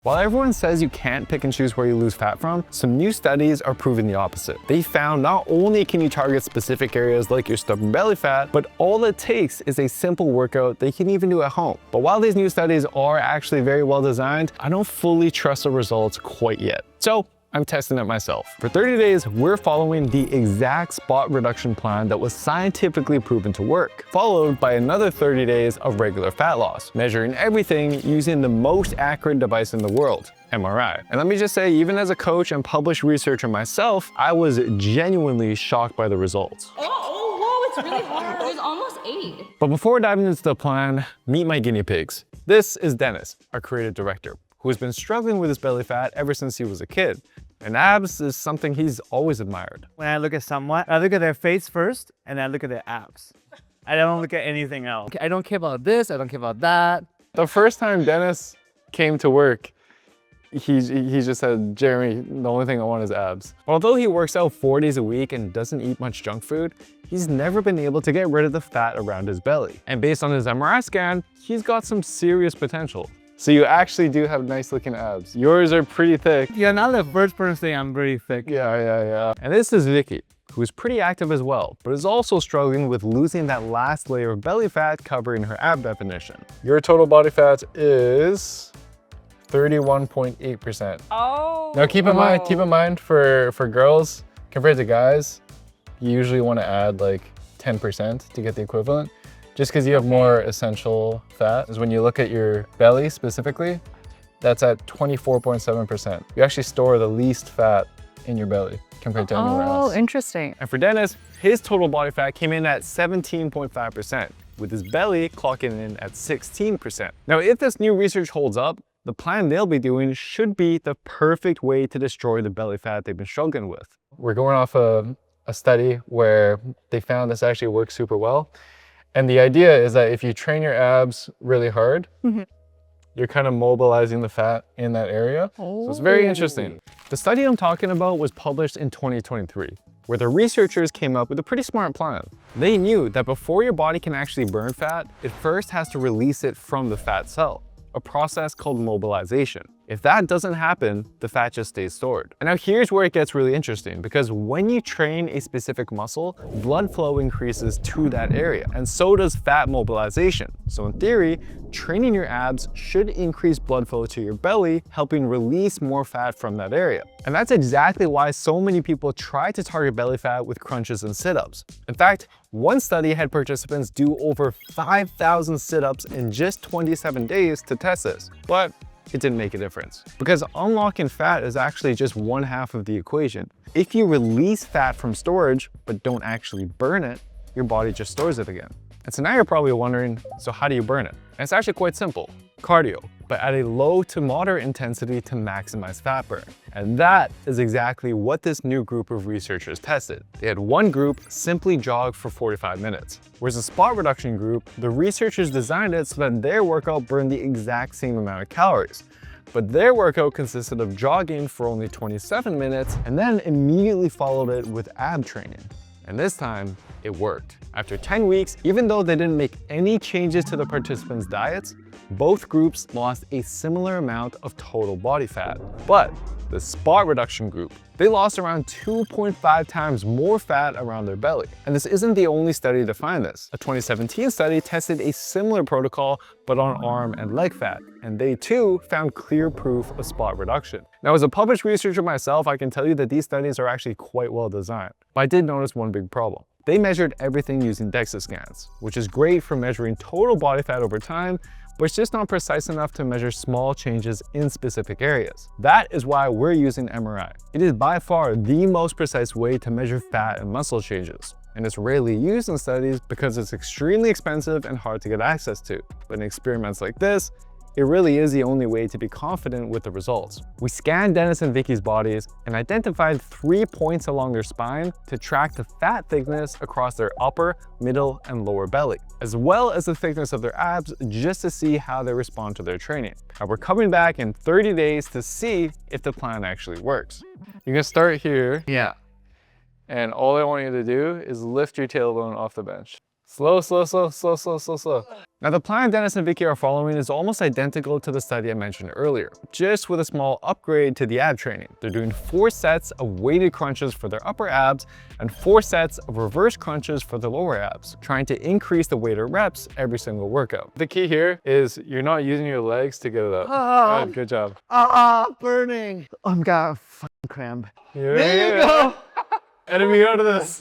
While everyone says you can't pick and choose where you lose fat from, some new studies are proving the opposite. They found not only can you target specific areas like your stubborn belly fat, but all it takes is a simple workout that you can even do at home. But while these new studies are actually very well designed, I don't fully trust the results quite yet. So I'm testing it myself. For 30 days, we're following the exact spot reduction plan that was scientifically proven to work, followed by another 30 days of regular fat loss, measuring everything using the most accurate device in the world, MRI. And let me just say, even as a coach and published researcher myself, I was genuinely shocked by the results. Whoa, it's really hard. It was almost 8. But before diving into the plan, meet my guinea pigs. This is Dennis, our creative director, who has been struggling with his belly fat ever since he was a kid. And abs is something he's always admired. When I look at someone, I look at their face first, and I look at their abs. I don't look at anything else. I don't care about this, I don't care about that. The first time Dennis came to work, he just said, Jeremy, the only thing I want is abs. Although he works out 4 days a week and doesn't eat much junk food, he's never been able to get rid of the fat around his belly. And based on his MRI scan, he's got some serious potential. So you actually do have nice looking abs. Yours are pretty thick. You're not the first person saying I'm very thick. Yeah. And this is Vicky, who is pretty active as well, but is also struggling with losing that last layer of belly fat covering her ab definition. Your total body fat is 31.8%. Oh. Now keep in mind for girls compared to guys, you usually want to add like 10% to get the equivalent. Just because you have more essential fat is when you look at your belly specifically, that's at 24.7%. You actually store the least fat in your belly compared to anywhere else. Oh, interesting. And for Dennis, his total body fat came in at 17.5%, with his belly clocking in at 16%. Now, if this new research holds up, the plan they'll be doing should be the perfect way to destroy the belly fat they've been struggling with. We're going off a study where they found this actually works super well. And the idea is that if you train your abs really hard, you're kind of mobilizing the fat in that area. So it's very interesting. The study I'm talking about was published in 2023, where the researchers came up with a pretty smart plan. They knew that before your body can actually burn fat, it first has to release it from the fat cell, a process called mobilization. If that doesn't happen, the fat just stays stored. And now here's where it gets really interesting, because when you train a specific muscle, blood flow increases to that area, and so does fat mobilization. So in theory, training your abs should increase blood flow to your belly, helping release more fat from that area. And that's exactly why so many people try to target belly fat with crunches and sit-ups. In fact, one study had participants do over 5,000 sit-ups in just 27 days to test this, but it didn't make a difference, because unlocking fat is actually just one half of the equation. If you release fat from storage, but don't actually burn it, your body just stores it again. And so now you're probably wondering, so how do you burn it? And it's actually quite simple, cardio, but at a low to moderate intensity to maximize fat burn. And that is exactly what this new group of researchers tested. They had one group simply jog for 45 minutes, whereas the spot reduction group, the researchers designed it so that their workout burned the exact same amount of calories. But their workout consisted of jogging for only 27 minutes and then immediately followed it with ab training. And this time, it worked. After 10 weeks, even though they didn't make any changes to the participants' diets, both groups lost a similar amount of total body fat. But the spot reduction group, they lost around 2.5 times more fat around their belly. And this isn't the only study to find this. A 2017 study tested a similar protocol, but on arm and leg fat. And they too found clear proof of spot reduction. Now, as a published researcher myself, I can tell you that these studies are actually quite well designed. But I did notice one big problem. They measured everything using DEXA scans, which is great for measuring total body fat over time, but it's just not precise enough to measure small changes in specific areas. That is why we're using MRI. It is by far the most precise way to measure fat and muscle changes. And it's rarely used in studies because it's extremely expensive and hard to get access to. But in experiments like this, it really is the only way to be confident with the results. We scanned Dennis and Vicky's bodies and identified 3 points along their spine to track the fat thickness across their upper, middle, and lower belly, as well as the thickness of their abs, just to see how they respond to their training. And we're coming back in 30 days to see if the plan actually works. You can start here. Yeah. And all I want you to do is lift your tailbone off the bench. Slow, slow, slow, slow, slow, slow, slow. Now the plan Dennis and Vicky are following is almost identical to the study I mentioned earlier, just with a small upgrade to the ab training. They're doing 4 sets of weighted crunches for their upper abs and 4 sets of reverse crunches for the lower abs, trying to increase the weighted reps every single workout. The key here is you're not using your legs to get it up. Good job. Burning. I'm got a fucking cramp. There you go. Enemy out of this.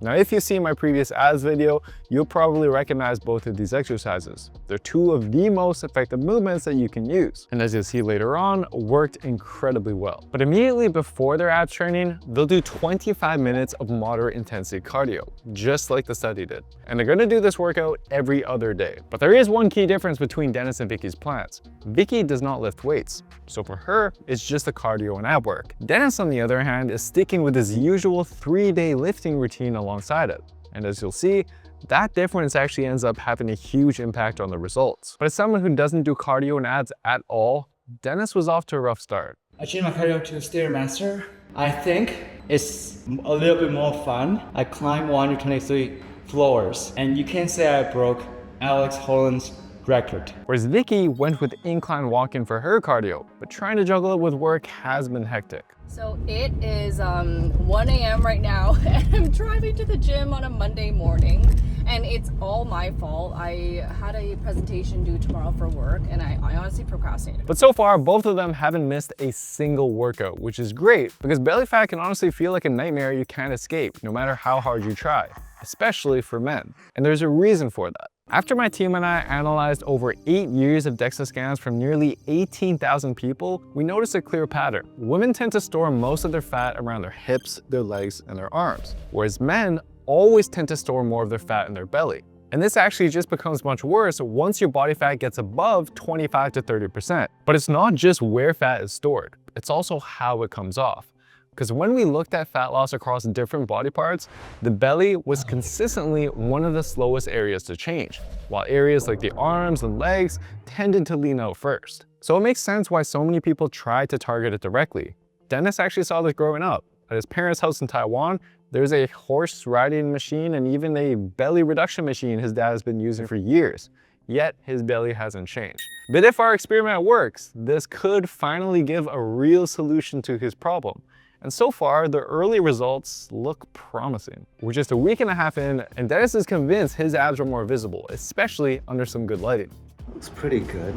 Now, if you've seen my previous abs video, you'll probably recognize both of these exercises. They're 2 of the most effective movements that you can use. And as you'll see later on, worked incredibly well. But immediately before their abs training, they'll do 25 minutes of moderate intensity cardio, just like the study did. And they're gonna do this workout every other day. But there is one key difference between Dennis and Vicky's plans. Vicky does not lift weights. So for her, it's just the cardio and ab work. Dennis, on the other hand, is sticking with his usual 3-day lifting routine alongside it. And as you'll see, that difference actually ends up having a huge impact on the results. But as someone who doesn't do cardio and abs at all, Dennis was off to a rough start. I changed my cardio to Stairmaster. I think it's a little bit more fun. I climbed 123 floors, and you can say I broke Alex Holland's record. Whereas Vicky went with incline walking for her cardio, but trying to juggle it with work has been hectic. So it is 1 a.m. right now, and I'm driving to the gym on a Monday morning, and it's all my fault. I had a presentation due tomorrow for work, and I honestly procrastinated. But so far, both of them haven't missed a single workout, which is great because belly fat can honestly feel like a nightmare you can't escape, no matter how hard you try, especially for men. And there's a reason for that. After my team and I analyzed over 8 years of DEXA scans from nearly 18,000 people, we noticed a clear pattern. Women tend to store most of their fat around their hips, their legs, and their arms, whereas men always tend to store more of their fat in their belly. And this actually just becomes much worse once your body fat gets above 25 to 30%. But it's not just where fat is stored, it's also how it comes off. Because when we looked at fat loss across different body parts, the belly was consistently one of the slowest areas to change, while areas like the arms and legs tended to lean out first. So it makes sense why so many people try to target it directly. Dennis actually saw this growing up. At his parents' house in Taiwan, there's a horse riding machine and even a belly reduction machine his dad has been using for years. Yet his belly hasn't changed. But if our experiment works, this could finally give a real solution to his problem. And so far, the early results look promising. We're just a week and a half in, and Dennis is convinced his abs are more visible, especially under some good lighting. Looks pretty good.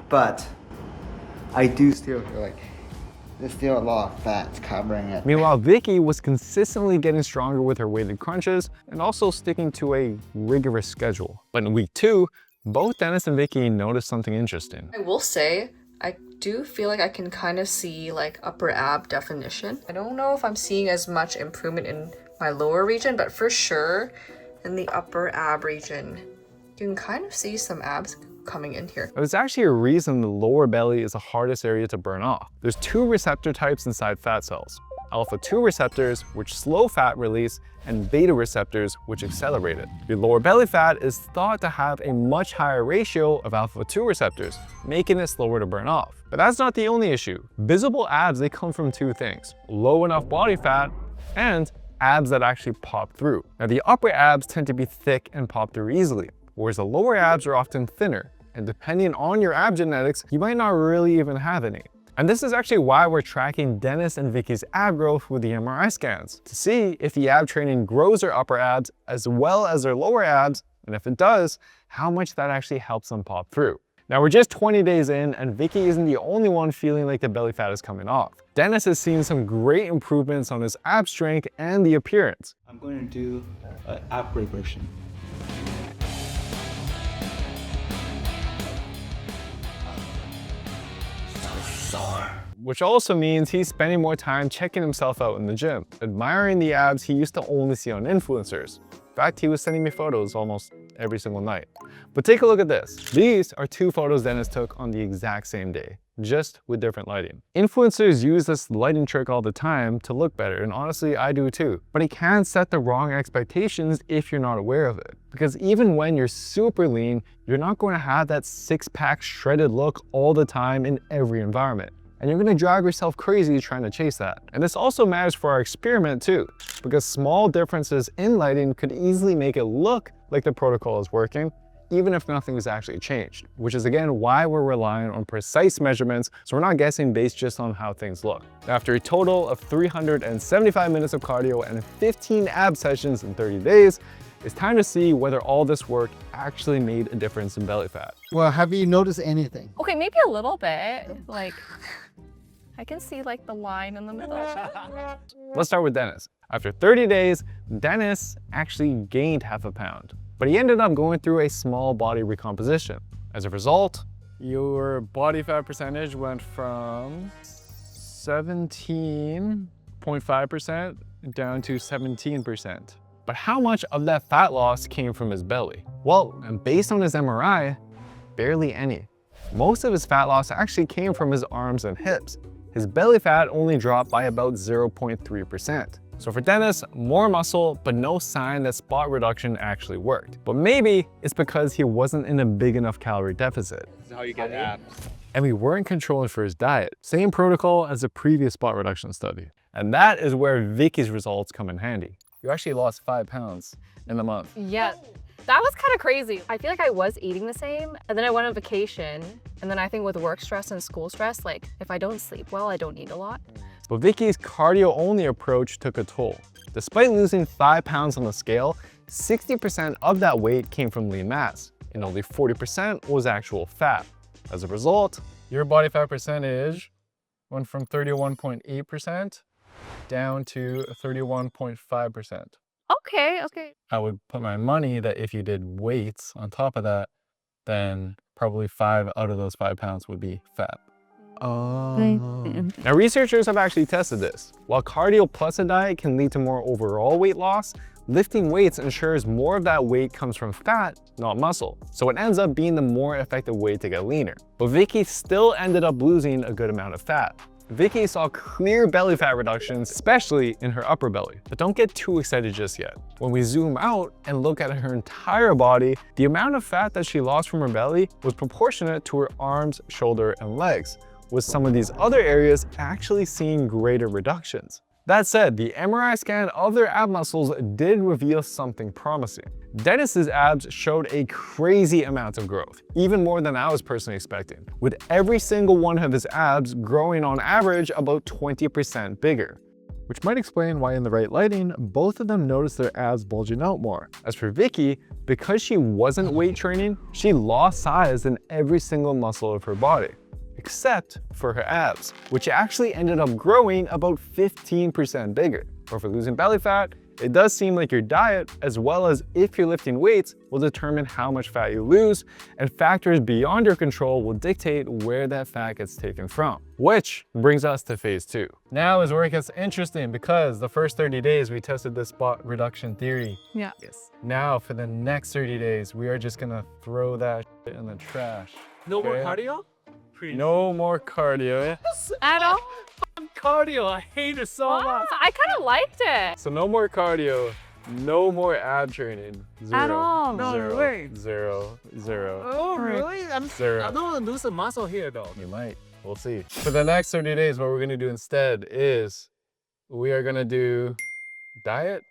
But I do still feel like there's still a lot of fat covering it. Meanwhile, Vicky was consistently getting stronger with her weighted crunches and also sticking to a rigorous schedule. But in week 2, both Dennis and Vicky noticed something interesting. I will say, I do feel like I can kind of see like upper ab definition. I don't know if I'm seeing as much improvement in my lower region, but for sure in the upper ab region, you can kind of see some abs coming in here. There's actually a reason the lower belly is the hardest area to burn off. There's 2 receptor types inside fat cells. Alpha-2 receptors, which slow fat release, and beta receptors, which accelerate it. Your lower belly fat is thought to have a much higher ratio of alpha-2 receptors, making it slower to burn off. But that's not the only issue. Visible abs, they come from 2 things: low enough body fat and abs that actually pop through. Now, the upper abs tend to be thick and pop through easily, whereas the lower abs are often thinner. And depending on your ab genetics, you might not really even have any. And this is actually why we're tracking Dennis and Vicky's ab growth with the MRI scans, to see if the ab training grows their upper abs as well as their lower abs, and if it does, how much that actually helps them pop through. Now we're just 20 days in, and Vicky isn't the only one feeling like the belly fat is coming off. Dennis has seen some great improvements on his ab strength and the appearance. I'm going to do an ab regression. Which also means he's spending more time checking himself out in the gym, admiring the abs he used to only see on influencers. In fact, he was sending me photos almost every single night. But take a look at this. These are 2 photos Dennis took on the exact same day, just with different lighting. Influencers use this lighting trick all the time to look better, and honestly, I do too. But it can set the wrong expectations if you're not aware of it. Because even when you're super lean, you're not going to have that 6-pack shredded look all the time in every environment. and you're gonna drive yourself crazy trying to chase that. And this also matters for our experiment too, because small differences in lighting could easily make it look like the protocol is working, even if nothing is actually changed, which is again why we're relying on precise measurements, so we're not guessing based just on how things look. After a total of 375 minutes of cardio and 15 ab sessions in 30 days, it's time to see whether all this work actually made a difference in belly fat. Well, have you noticed anything? Okay, maybe a little bit. Like, I can see like the line in the middle. Let's start with Dennis. After 30 days, Dennis actually gained half a pound, but he ended up going through a small body recomposition. As a result, your body fat percentage went from 17.5% down to 17%. But how much of that fat loss came from his belly? Well, based on his MRI, barely any. Most of his fat loss actually came from his arms and hips. His belly fat only dropped by about 0.3%. So for Dennis, more muscle, but no sign that spot reduction actually worked. But maybe it's because he wasn't in a big enough calorie deficit. This is how you get abs. And we weren't controlling for his diet. Same protocol as the previous spot reduction study. And that is where Vicky's results come in handy. You actually lost 5 pounds in a month. Yeah, that was kind of crazy. I feel like I was eating the same, and then I went on vacation, and then I think with work stress and school stress, like if I don't sleep well, I don't eat a lot. But Vicky's cardio-only approach took a toll. Despite losing 5 pounds on the scale, 60% of that weight came from lean mass, and only 40% was actual fat. As a result, your body fat percentage went from 31.8% down to 31.5%. Okay. I would put my money that if you did weights on top of that, then probably 5 out of those 5 pounds would be fat. Now researchers have actually tested this. While cardio plus a diet can lead to more overall weight loss, lifting weights ensures more of that weight comes from fat, not muscle. So it ends up being the more effective way to get leaner. But Vicky still ended up losing a good amount of fat. Vicky saw clear belly fat reductions, especially in her upper belly. But don't get too excited just yet. When we zoom out and look at her entire body, the amount of fat that she lost from her belly was proportionate to her arms, shoulder, and legs, with some of these other areas actually seeing greater reductions. That said, the MRI scan of their ab muscles did reveal something promising. Dennis's abs showed a crazy amount of growth, even more than I was personally expecting, with every single one of his abs growing on average about 20% bigger. Which might explain why in the right lighting, both of them noticed their abs bulging out more. As for Vicky, because she wasn't weight training, she lost size in every single muscle of her body, except for her abs, which actually ended up growing about 15% bigger. Or for losing belly fat, it does seem like your diet, as well as if you're lifting weights, will determine how much fat you lose, and factors beyond your control will dictate where that fat gets taken from. Which brings us to phase 2. Now is where it gets interesting, because the first 30 days we tested the spot reduction theory. Yeah. Yes. Now for the next 30 days, we are just gonna throw that shit in the trash. No more Okay? cardio? No more cardio. At all? Cardio, I hate it so much. I kind of liked it. So no more cardio, no more ab training. Zero. At all. No Zero. way. Zero. Zero. Oh, really? I Zero. don't want to lose some muscle here though. You might. We'll see. For the next 30 days, what we're gonna do instead is we are gonna do diet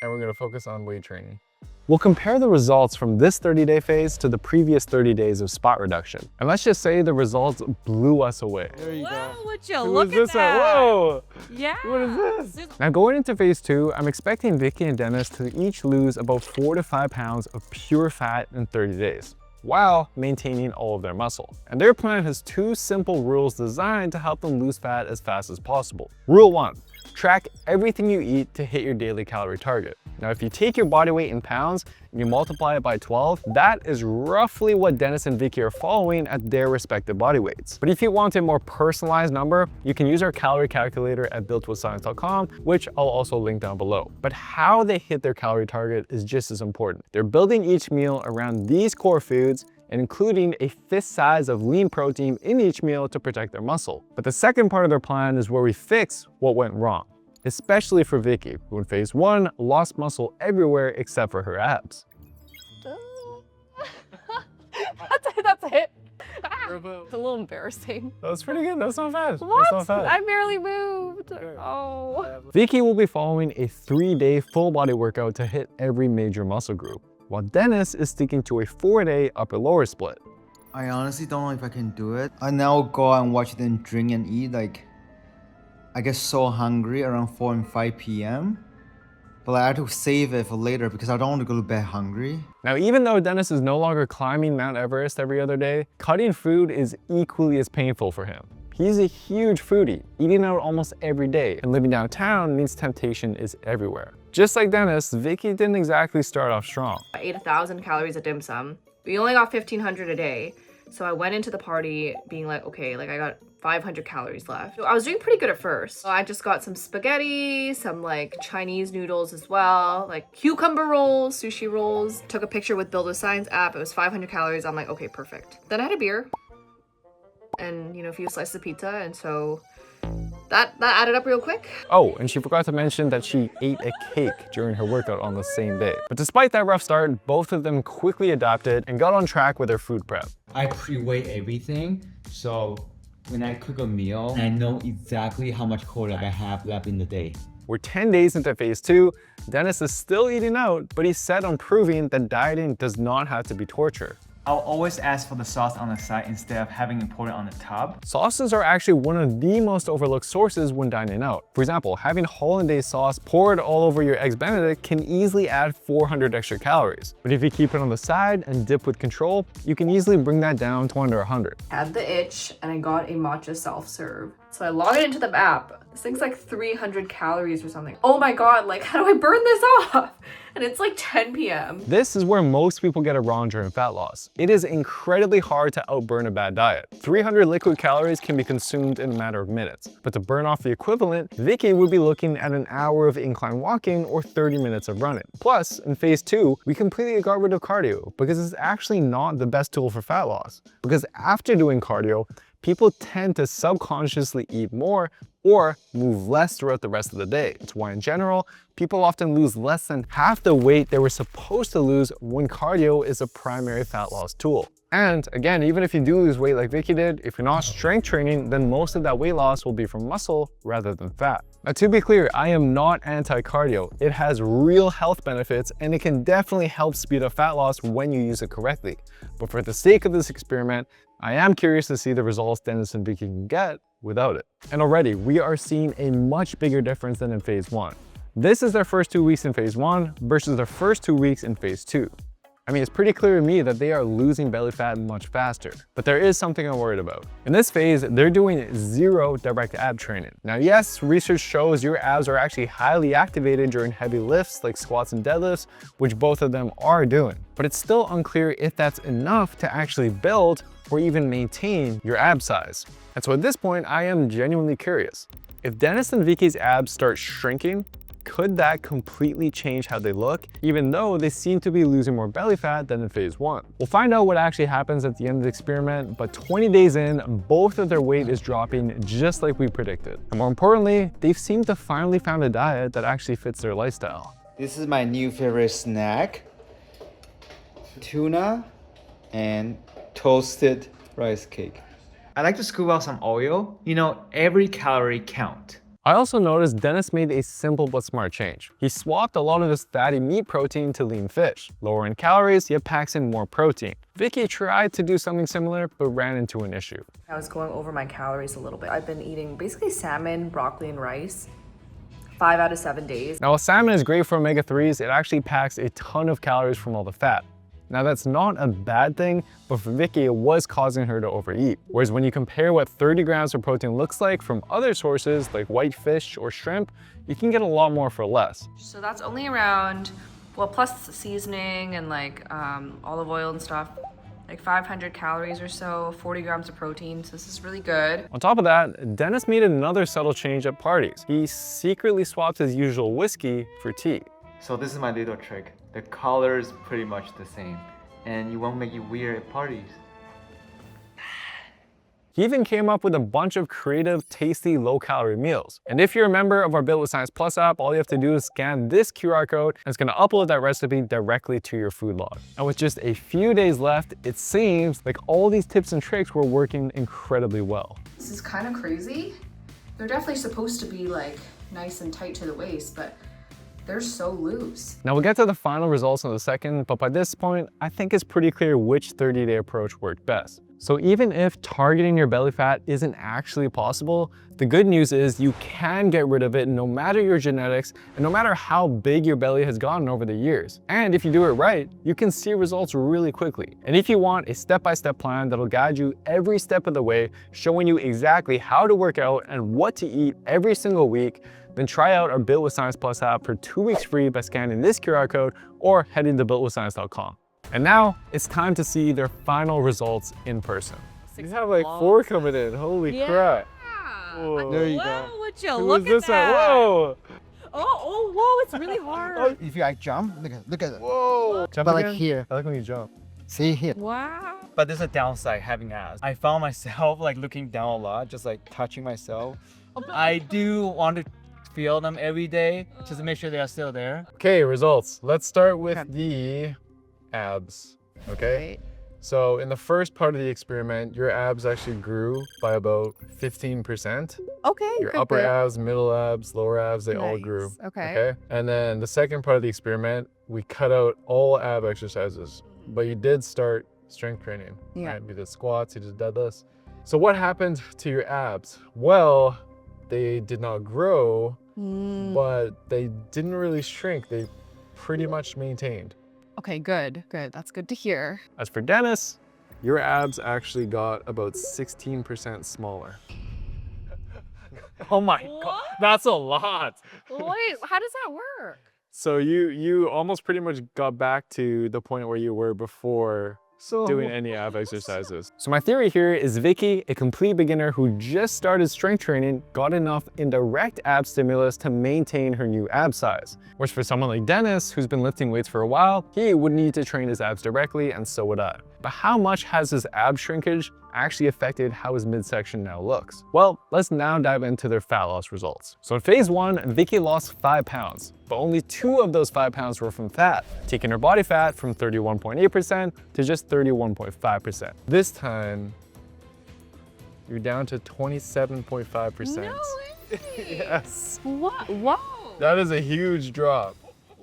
and we're gonna focus on weight training. We'll compare the results from this 30-day phase to the previous 30 days of spot reduction. And let's just say the results blew us away. There you Wow, would you Who look is at this that? Whoa! Yeah. What is this? Now going into phase 2, I'm expecting Vicky and Dennis to each lose about 4 to 5 pounds of pure fat in 30 days, while maintaining all of their muscle. And their plan has 2 simple rules designed to help them lose fat as fast as possible. Rule 1, track everything you eat to hit your daily calorie target. Now, if you take your body weight in pounds and you multiply it by 12, that is roughly what Dennis and Vicky are following at their respective body weights. But if you want a more personalized number, you can use our calorie calculator at builtwithscience.com, which I'll also link down below. But how they hit their calorie target is just as important. They're building each meal around these core foods and including a fist size of lean protein in each meal to protect their muscle. But the second part of their plan is where we fix what went wrong, especially for Vicky, who in phase 1 lost muscle everywhere except for her abs. That's it. It's a little embarrassing. That's pretty good. That's not bad. What? That's not bad. I barely moved. Oh. Vicky will be following a 3-day full body workout to hit every major muscle group, while Dennis is sticking to a 4-day upper lower split. I honestly don't know if I can do it. I now go out and watch them drink and eat. Like, I get so hungry around 4 and 5 p.m. But I have to save it for later because I don't want to go to bed hungry. Now, even though Dennis is no longer climbing Mount Everest every other day, cutting food is equally as painful for him. He's a huge foodie, eating out almost every day, and living downtown means temptation is everywhere. Just like Dennis, Vicky didn't exactly start off strong. I ate 1,000 calories of dim sum. We only got 1,500 a day. So I went into the party being like, okay, like I got 500 calories left. So I was doing pretty good at first. So I just got some spaghetti, some like Chinese noodles as well, like cucumber rolls, sushi rolls. Took a picture with Build with Science app. It was 500 calories. I'm like, okay, perfect. Then I had a beer and, a few slices of pizza. And so that added up real quick. Oh, and she forgot to mention that she ate a cake during her workout on the same day. But despite that rough start, both of them quickly adapted and got on track with their food prep. I pre-weigh everything, so when I cook a meal, I know exactly how much caloric I have left in the day. We're 10 days into phase 2. Dennis is still eating out, but he's set on proving that dieting does not have to be torture. I'll always ask for the sauce on the side instead of having it poured on the top. Sauces are actually one of the most overlooked sources when dining out. For example, having hollandaise sauce poured all over your eggs benedict can easily add 400 extra calories. But if you keep it on the side and dip with control, you can easily bring that down to under 100. Had the itch and I got a matcha self-serve. So I log it into the app. This thing's like 300 calories or something. Oh my God, like how do I burn this off? And it's like 10 p.m. This is where most people get it wrong during fat loss. It is incredibly hard to outburn a bad diet. 300 liquid calories can be consumed in a matter of minutes. But to burn off the equivalent, Vicky would be looking at an hour of incline walking or 30 minutes of running. Plus, in phase 2, we completely got rid of cardio because it's actually not the best tool for fat loss. Because after doing cardio, people tend to subconsciously eat more or move less throughout the rest of the day. It's why in general, people often lose less than half the weight they were supposed to lose when cardio is a primary fat loss tool. And again, even if you do lose weight like Vicky did, if you're not strength training, then most of that weight loss will be from muscle rather than fat. Now, to be clear, I am not anti-cardio. It has real health benefits and it can definitely help speed up fat loss when you use it correctly. But for the sake of this experiment, I am curious to see the results Dennis and Vicky can get without it. And already, we are seeing a much bigger difference than in phase 1. This is their first 2 weeks in phase 1 versus their first 2 weeks in phase 2. I mean, it's pretty clear to me that they are losing belly fat much faster, but there is something I'm worried about. In this phase, they're doing 0 direct ab training. Now, yes, research shows your abs are actually highly activated during heavy lifts like squats and deadlifts, which both of them are doing, but it's still unclear if that's enough to actually build or even maintain your ab size. And so at this point, I am genuinely curious. If Dennis and Vicky's abs start shrinking, could that completely change how they look, even though they seem to be losing more belly fat than in phase 1? We'll find out what actually happens at the end of the experiment, but 20 days in, both of their weight is dropping just like we predicted. And more importantly, they've seemed to finally found a diet that actually fits their lifestyle. This is my new favorite snack. Tuna and toasted rice cake. I like to scoop out some oil. Every calorie count. I also noticed Dennis made a simple but smart change. He swapped a lot of his fatty meat protein to lean fish, lower in calories yet packs in more protein. Vicky tried to do something similar but ran into an issue. I was going over my calories a little bit. I've been eating basically salmon, broccoli, and rice 5 out of 7 days. Now, while salmon is great for omega-3s, it actually packs a ton of calories from all the fat. Now, that's not a bad thing, but for Vicky, it was causing her to overeat. Whereas when you compare what 30 grams of protein looks like from other sources like white fish or shrimp, you can get a lot more for less. So that's only around, well, plus the seasoning and like olive oil and stuff, like 500 calories or so, 40 grams of protein. So this is really good. On top of that, Dennis made another subtle change at parties. He secretly swapped his usual whiskey for tea. So this is my little trick. The color is pretty much the same, and it won't make you weird at parties. He even came up with a bunch of creative, tasty, low-calorie meals. And if you're a member of our Built with Science Plus app, all you have to do is scan this QR code and it's gonna upload that recipe directly to your food log. And with just a few days left, it seems like all these tips and tricks were working incredibly well. This is kind of crazy. They're definitely supposed to be like nice and tight to the waist, but they're so loose. Now we'll get to the final results in a second, but by this point, I think it's pretty clear which 30-day approach worked best. So even if targeting your belly fat isn't actually possible, the good news is you can get rid of it no matter your genetics and no matter how big your belly has gotten over the years. And if you do it right, you can see results really quickly. And if you want a step-by-step plan that'll guide you every step of the way, showing you exactly how to work out and what to eat every single week, then try out our Built with Science Plus app for 2 weeks free by scanning this QR code or heading to builtwithscience.com. And now it's time to see their final results in person. You have like 4 coming in, holy crap. Whoa. There you Wow, go. would you Who look is at this that? one? Whoa! Oh, whoa, it's really hard. If you like jump, look at it. Whoa! Jump But like again? here. I like when you jump. See here. Wow. But there's a downside having abs. I found myself like looking down a lot, just like touching myself. I do want to feel them every day just to make sure they are still there. Okay, results. Let's start with the abs, okay? So in the first part of the experiment, your abs actually grew by about 15%. Okay. Your good, upper good. abs, middle abs, lower abs, they all Nice, grew. okay. And then the second part of the experiment, we cut out all ab exercises, but you did start strength training. Yeah. Right? You did squats, you did deadlifts. So what happened to your abs? Well, they did not grow, but they didn't really shrink. They pretty much maintained. Okay, good, good. That's good to hear. As for Dennis, your abs actually got about 16% smaller. Oh my god, that's a lot. Wait, how does that work? So you almost pretty much got back to the point where you were before doing any ab exercises. So my theory here is Vicky, a complete beginner who just started strength training, got enough indirect ab stimulus to maintain her new ab size. Which for someone like Dennis, who's been lifting weights for a while, he would need to train his abs directly, and so would I. But how much has his ab shrinkage actually affected how his midsection now looks? Well, let's now dive into their fat loss results. So in phase 1, Vicky lost 5 pounds, but only 2 of those 5 pounds were from fat, taking her body fat from 31.8% to just 31.5%. This time, you're down to 27.5%. No way. Yes. What? Whoa. That is a huge drop.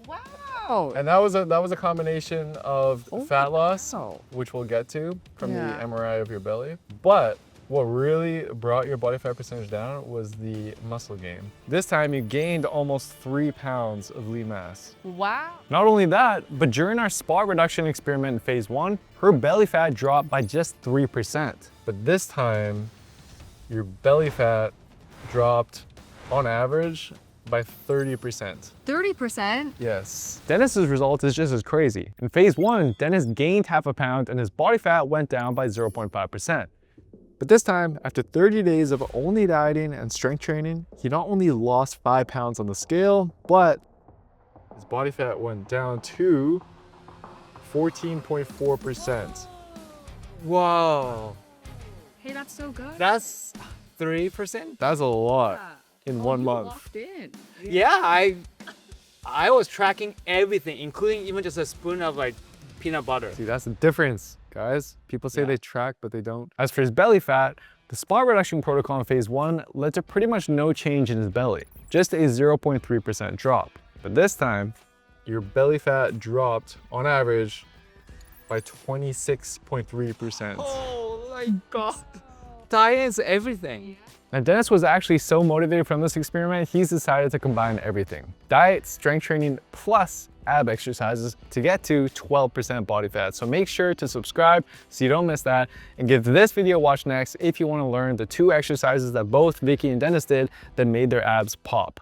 Wow. And that was a combination of fat loss, wow. which we'll get to from Yeah. the MRI of your belly. But what really brought your body fat percentage down was the muscle gain. This time you gained almost 3 pounds of lean mass. Wow. Not only that, but during our spot reduction experiment in phase 1, her belly fat dropped by just 3%. But this time, your belly fat dropped on average by 30%. 30%? Yes. Dennis's result is just as crazy. In phase 1, Dennis gained half a pound and his body fat went down by 0.5%. But this time, after 30 days of only dieting and strength training, he not only lost 5 pounds on the scale, but his body fat went down to 14.4%. Whoa, Hey, that's so good. that's 3%? That's a lot in 1 you month. locked in. Yeah, I was tracking everything, including even just a spoon of like peanut butter. See, that's the difference, guys. People say they track, but they don't. As for his belly fat, the spot reduction protocol in phase 1 led to pretty much no change in his belly, just a 0.3% drop. But this time, your belly fat dropped on average by 26.3%. Oh my god. Diet is everything. Now, Dennis was actually so motivated from this experiment, he's decided to combine everything. Diet, strength training, plus ab exercises to get to 12% body fat. So make sure to subscribe so you don't miss that, and give this video a watch next if you want to learn the 2 exercises that both Vicky and Dennis did that made their abs pop.